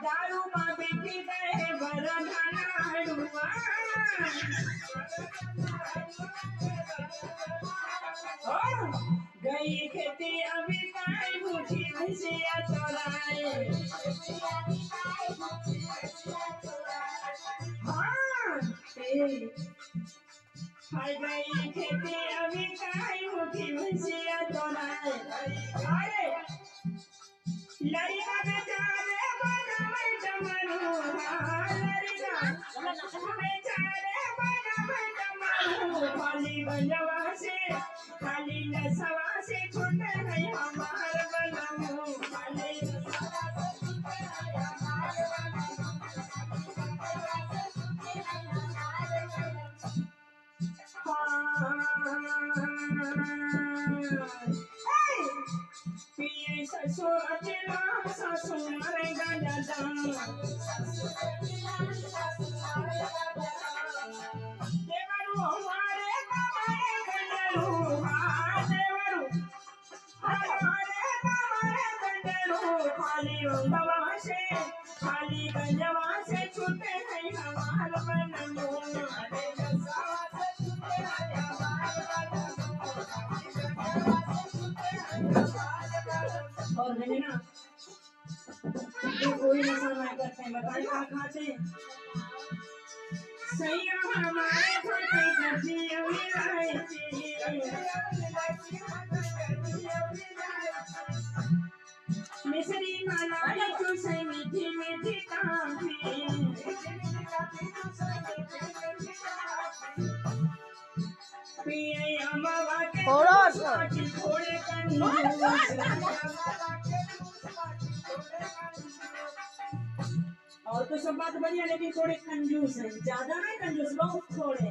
दारू में बिकी गए बरधना डुआ गई खेती अभी काई भूखी भैंसिया चराए हाँ हाय गई खेती अभी काई भूखी भैंसिया चराए अरे लड़का बेचारे बनावे डमरू लड़का बेचारे बनावे डमरू खाली नसवा से छूटे है हमार बनमू खाली पिए ससुर अकेला ससुर मरेगा दादा देवरू हमारे कमाए गंडरू देवरू हमारे कमाए गंडरू खाली गंजवा से छूटे हैं हमार बनमू और मैंने ना ये कोई नशा नहीं करते हैं बताइए क्या खाते हैं सैया हमारे खाते सब्जी मिसरी मलाई चूसे मीठी मीठी काफी पिए अमवा के थोड़े और तो सब बात बढ़िया लेकिन थोड़े कंजूस है ज्यादा नहीं कंजूस बहुत थोड़े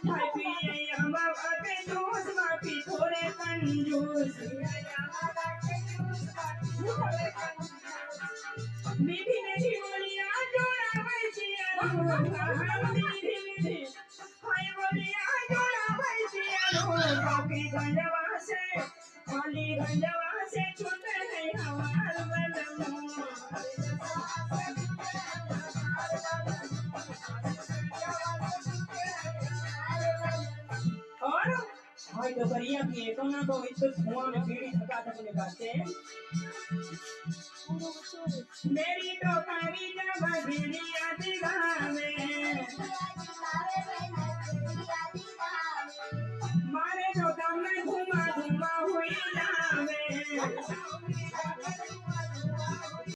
भाई पिए अमवा के जूस बाकी थोड़े कंजूस मीठी मीठी बोलियां जोड़ा भैंसिया मीठी मीठी हाय बोलियां जोड़ा भैंसिया बाकी गंजवा से खाली गंजवा से छूटे हैं हमार बनमू और हाय तो बढ़िया किए तो ना तो इस धुआं में बीड़ी थका थक निकालते हैं मेरी टोकरी जब बीड़ी आती